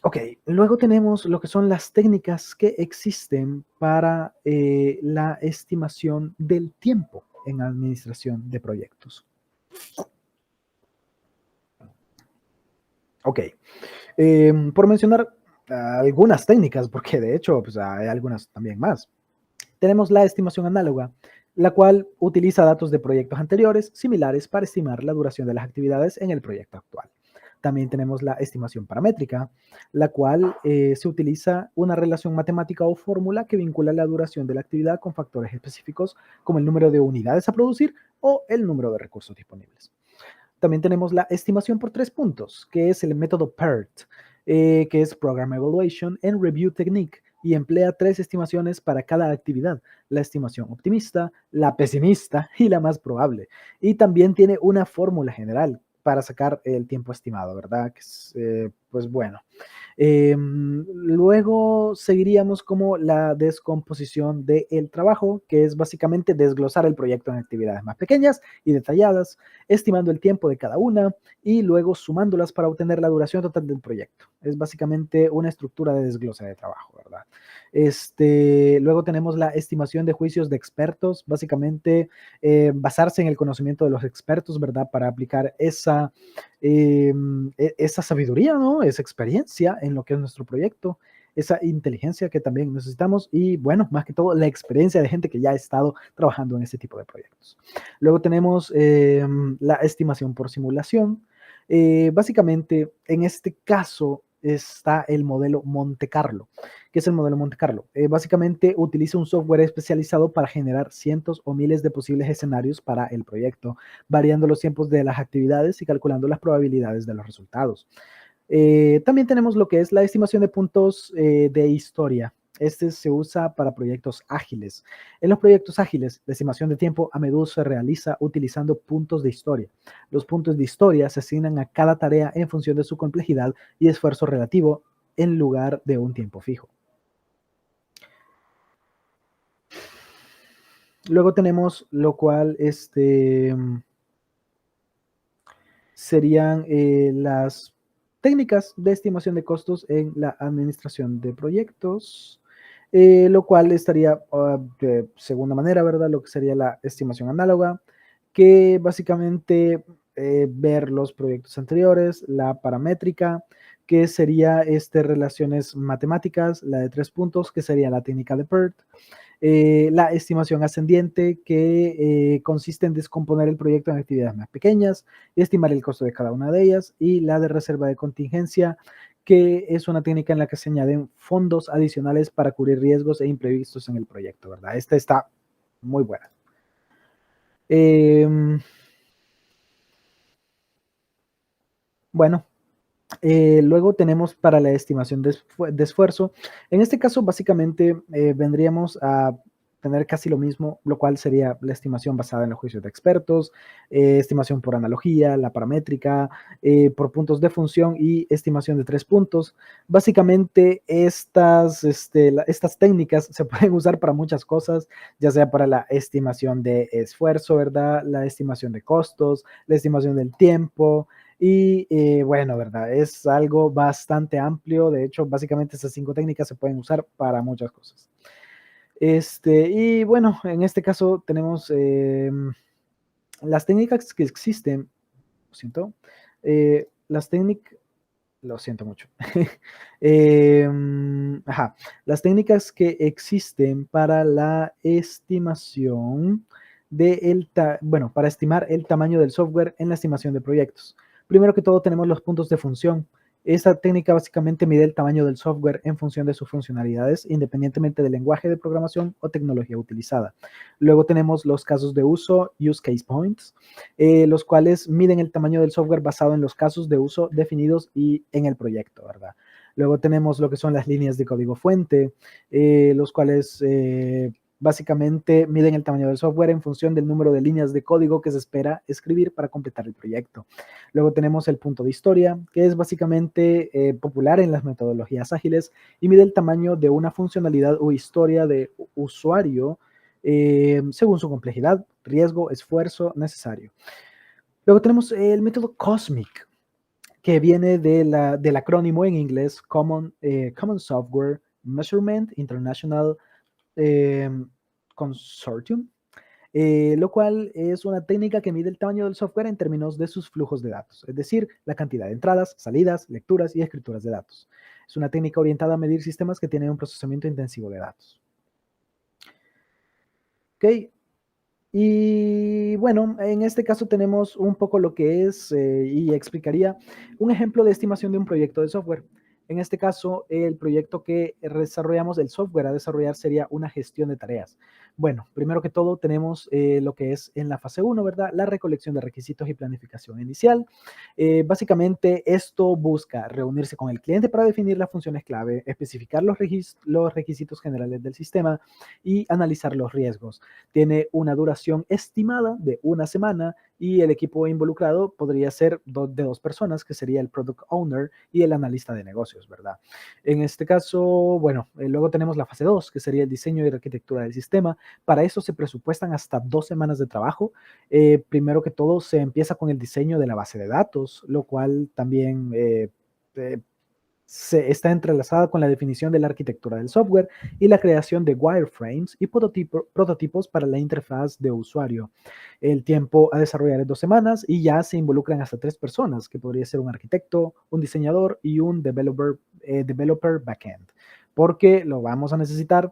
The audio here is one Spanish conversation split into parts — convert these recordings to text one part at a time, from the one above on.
Ok, luego tenemos lo que son las técnicas que existen para la estimación del tiempo en administración de proyectos. Ok, por mencionar algunas técnicas, porque de hecho pues, hay algunas también más. Tenemos la estimación análoga, la cual utiliza datos de proyectos anteriores similares para estimar la duración de las actividades en el proyecto actual. También tenemos la estimación paramétrica, la cual se utiliza una relación matemática o fórmula que vincula la duración de la actividad con factores específicos como el número de unidades a producir o el número de recursos disponibles. También tenemos la estimación por 3 puntos, que es el método PERT, que es Program Evaluation and Review Technique, y emplea 3 estimaciones para cada actividad: la estimación optimista, la pesimista y la más probable. Y también tiene una fórmula general para sacar el tiempo estimado, ¿verdad? Que es, pues bueno. Luego seguiríamos como la descomposición del trabajo, que es básicamente desglosar el proyecto en actividades más pequeñas y detalladas, estimando el tiempo de cada una y luego sumándolas para obtener la duración total del proyecto. Es básicamente una estructura de desglose de trabajo, ¿verdad? Luego tenemos la estimación de juicios de expertos, básicamente basarse en el conocimiento de los expertos, ¿verdad? Para aplicar esa sabiduría, ¿no? Esa experiencia en lo que es nuestro proyecto, esa inteligencia que también necesitamos y, bueno, más que todo, la experiencia de gente que ya ha estado trabajando en este tipo de proyectos. Luego tenemos la estimación por simulación. Básicamente, en este caso está el modelo Monte Carlo. ¿Qué es el modelo Monte Carlo? Básicamente utiliza un software especializado para generar cientos o miles de posibles escenarios para el proyecto, variando los tiempos de las actividades y calculando las probabilidades de los resultados. También tenemos lo que es la estimación de puntos de historia. Este se usa para proyectos ágiles. En los proyectos ágiles, la estimación de tiempo a menudo se realiza utilizando puntos de historia. Los puntos de historia se asignan a cada tarea en función de su complejidad y esfuerzo relativo en lugar de un tiempo fijo. Luego tenemos lo cual serían las técnicas de estimación de costos en la administración de proyectos, lo cual estaría de segunda manera, ¿verdad? Lo que sería la estimación análoga, que básicamente ver los proyectos anteriores, la paramétrica, que sería relaciones matemáticas, la de 3 puntos, que sería la técnica de PERT, la estimación ascendiente, que consiste en descomponer el proyecto en actividades más pequeñas y estimar el costo de cada una de ellas, y la de reserva de contingencia, que es una técnica en la que se añaden fondos adicionales para cubrir riesgos e imprevistos en el proyecto, ¿verdad? Esta está muy buena. Bueno, luego tenemos para la estimación de esfuerzo. En este caso, básicamente, vendríamos a tener casi lo mismo, lo cual sería la estimación basada en los juicios de expertos, estimación por analogía, la paramétrica, por puntos de función y estimación de 3 puntos. Básicamente, estas técnicas se pueden usar para muchas cosas, ya sea para la estimación de esfuerzo, ¿verdad? La estimación de costos, la estimación del tiempo, y bueno, ¿verdad? Es algo bastante amplio. De hecho, básicamente estas 5 técnicas se pueden usar para muchas cosas. Y bueno, en este caso tenemos las técnicas que existen. Lo siento. Las técnicas. Lo siento mucho. Ajá. Las técnicas que existen para la estimación bueno, para estimar el tamaño del software en la estimación de proyectos. Primero que todo tenemos los puntos de función. Esta técnica básicamente mide el tamaño del software en función de sus funcionalidades, independientemente del lenguaje de programación o tecnología utilizada. Luego tenemos los casos de uso, use case points, los cuales miden el tamaño del software basado en los casos de uso definidos y en el proyecto, ¿verdad? Luego tenemos lo que son las líneas de código fuente, los cuales básicamente miden el tamaño del software en función del número de líneas de código que se espera escribir para completar el proyecto. Luego tenemos el punto de historia, que es básicamente popular en las metodologías ágiles y mide el tamaño de una funcionalidad o historia de usuario según su complejidad, riesgo, esfuerzo necesario. Luego tenemos el método COSMIC, que viene del acrónimo en inglés Common Software Measurement International Consortium, lo cual es una técnica que mide el tamaño del software en términos de sus flujos de datos, es decir, la cantidad de entradas, salidas, lecturas y escrituras de datos. Es una técnica orientada a medir sistemas que tienen un procesamiento intensivo de datos. Ok, y bueno, en este caso tenemos un poco lo que es, y explicaría un ejemplo de estimación de un proyecto de software. En este caso, el proyecto que desarrollamos, el software a desarrollar sería una gestión de tareas. Bueno, primero que todo tenemos lo que es en la fase 1, ¿verdad? La recolección de requisitos y planificación inicial. Básicamente esto busca reunirse con el cliente para definir las funciones clave, especificar los requisitos generales del sistema y analizar los riesgos. Tiene una duración estimada de una semana y el equipo involucrado podría ser de dos personas, que sería el Product Owner y el analista de negocios, ¿verdad? En este caso, bueno, luego tenemos la fase 2, que sería el diseño y la arquitectura del sistema. Para eso se presupuestan hasta 2 semanas de trabajo. Primero que todo, se empieza con el diseño de la base de datos, lo cual también está entrelazada con la definición de la arquitectura del software y la creación de wireframes y prototipos para la interfaz de usuario. El tiempo a desarrollar es 2 semanas y ya se involucran hasta 3 personas, que podría ser un arquitecto, un diseñador y un developer backend, porque lo vamos a necesitar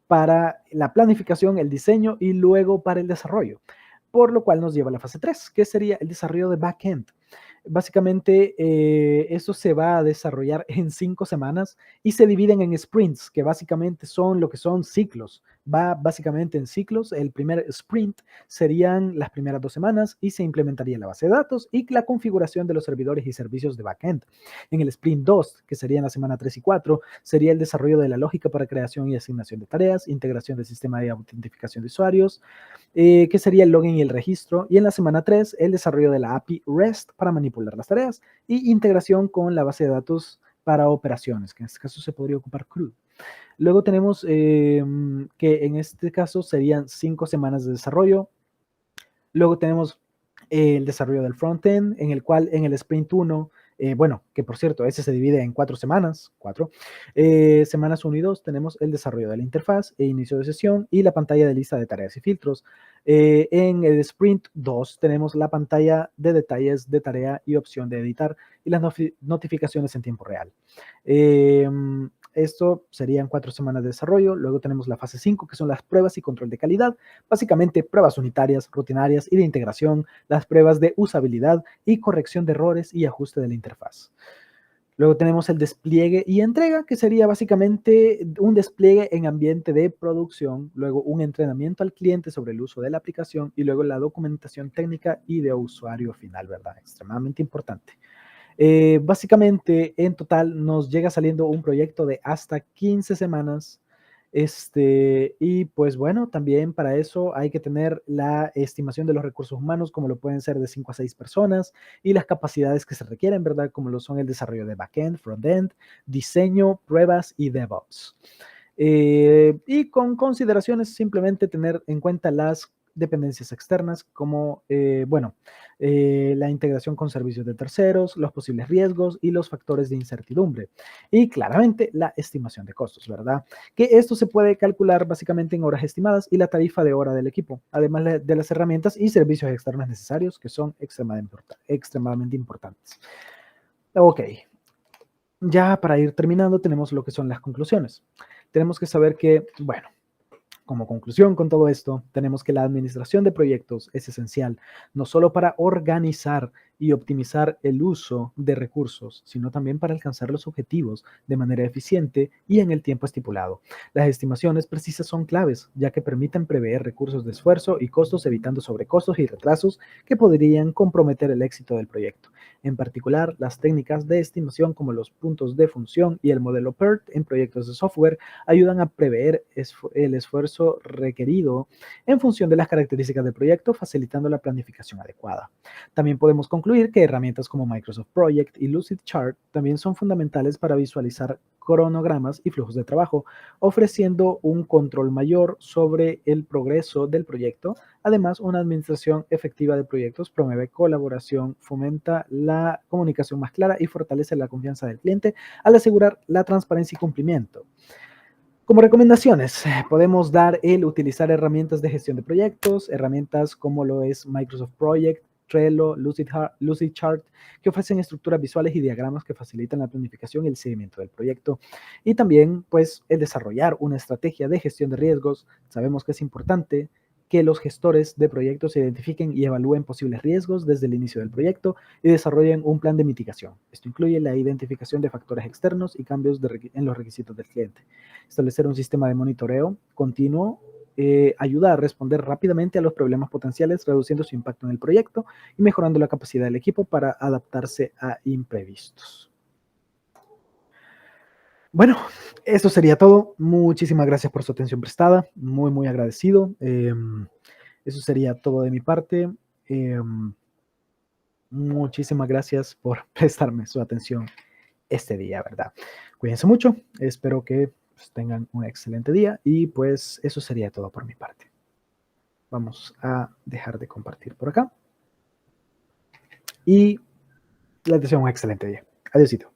para la planificación, el diseño y luego para el desarrollo. Por lo cual nos lleva a la fase 3, que sería el desarrollo de backend. Básicamente, eso se va a desarrollar en 5 semanas y se dividen en sprints, que básicamente son lo que son ciclos. Va básicamente en ciclos. El primer sprint serían las primeras 2 semanas y se implementaría la base de datos y la configuración de los servidores y servicios de backend. En el sprint 2, que sería en la semana 3 y 4, sería el desarrollo de la lógica para creación y asignación de tareas, integración del sistema de autentificación de usuarios, que sería el login y el registro. Y en la semana 3, el desarrollo de la API REST para manipular las tareas y integración con la base de datos para operaciones, que en este caso se podría ocupar CRUD. Luego tenemos que en este caso serían 5 semanas de desarrollo. Luego tenemos el desarrollo del frontend, en el cual en el sprint 1, bueno, que por cierto, ese se divide en 4 semanas, semanas 1 y 2 tenemos el desarrollo de la interfaz e inicio de sesión y la pantalla de lista de tareas y filtros. En el sprint 2 tenemos la pantalla de detalles de tarea y opción de editar y las notificaciones en tiempo real. Esto serían 4 semanas de desarrollo. Luego tenemos la fase 5, que son las pruebas y control de calidad. Básicamente pruebas unitarias, rutinarias y de integración, las pruebas de usabilidad y corrección de errores y ajuste de la interfaz. Luego tenemos el despliegue y entrega, que sería básicamente un despliegue en ambiente de producción, luego un entrenamiento al cliente sobre el uso de la aplicación y luego la documentación técnica y de usuario final, ¿verdad? Extremadamente importante. Básicamente, en total nos llega saliendo un proyecto de hasta 15 semanas. Y pues bueno, también para eso hay que tener la estimación de los recursos humanos, como lo pueden ser de 5 a 6 personas, y las capacidades que se requieren, ¿verdad? Como lo son el desarrollo de backend, frontend, diseño, pruebas y DevOps. Y con consideraciones, simplemente tener en cuenta las dependencias externas, como, bueno, la integración con servicios de terceros, los posibles riesgos y los factores de incertidumbre. Y claramente la estimación de costos, ¿verdad? Que esto se puede calcular básicamente en horas estimadas y la tarifa de hora del equipo, además de las herramientas y servicios externos necesarios, que son extremadamente importantes. Ok, ya para ir terminando tenemos lo que son las conclusiones. Tenemos que saber que, bueno, como conclusión con todo esto, tenemos que la administración de proyectos es esencial, no solo para organizar y optimizar el uso de recursos, sino también para alcanzar los objetivos de manera eficiente y en el tiempo estipulado. Las estimaciones precisas son claves, ya que permiten prever recursos de esfuerzo y costos, evitando sobrecostos y retrasos que podrían comprometer el éxito del proyecto. En particular, las técnicas de estimación como los puntos de función y el modelo PERT en proyectos de software ayudan a prever el esfuerzo requerido en función de las características del proyecto, facilitando la planificación adecuada. También podemos concluir concluir que herramientas como Microsoft Project y Lucidchart también son fundamentales para visualizar cronogramas y flujos de trabajo, ofreciendo un control mayor sobre el progreso del proyecto. Además, una administración efectiva de proyectos promueve colaboración, fomenta la comunicación más clara y fortalece la confianza del cliente al asegurar la transparencia y cumplimiento. Como recomendaciones, podemos dar el utilizar herramientas de gestión de proyectos, herramientas como lo es Microsoft Project, Trello, Lucidchart, que ofrecen estructuras visuales y diagramas que facilitan la planificación y el seguimiento del proyecto. Y también, pues, el desarrollar una estrategia de gestión de riesgos. Sabemos que es importante que los gestores de proyectos identifiquen y evalúen posibles riesgos desde el inicio del proyecto y desarrollen un plan de mitigación. Esto incluye la identificación de factores externos y cambios en los requisitos del cliente. Establecer un sistema de monitoreo continuo ayuda a responder rápidamente a los problemas potenciales, reduciendo su impacto en el proyecto y mejorando la capacidad del equipo para adaptarse a imprevistos. Bueno, esto sería todo. Muchísimas gracias por su atención prestada. Muy, muy agradecido. Eso sería todo de mi parte. Muchísimas gracias por prestarme su atención este día, ¿verdad? Cuídense mucho. Espero que pues, tengan un excelente día y pues eso sería todo por mi parte. Vamos a dejar de compartir por acá y les deseo un excelente día. Adiósito.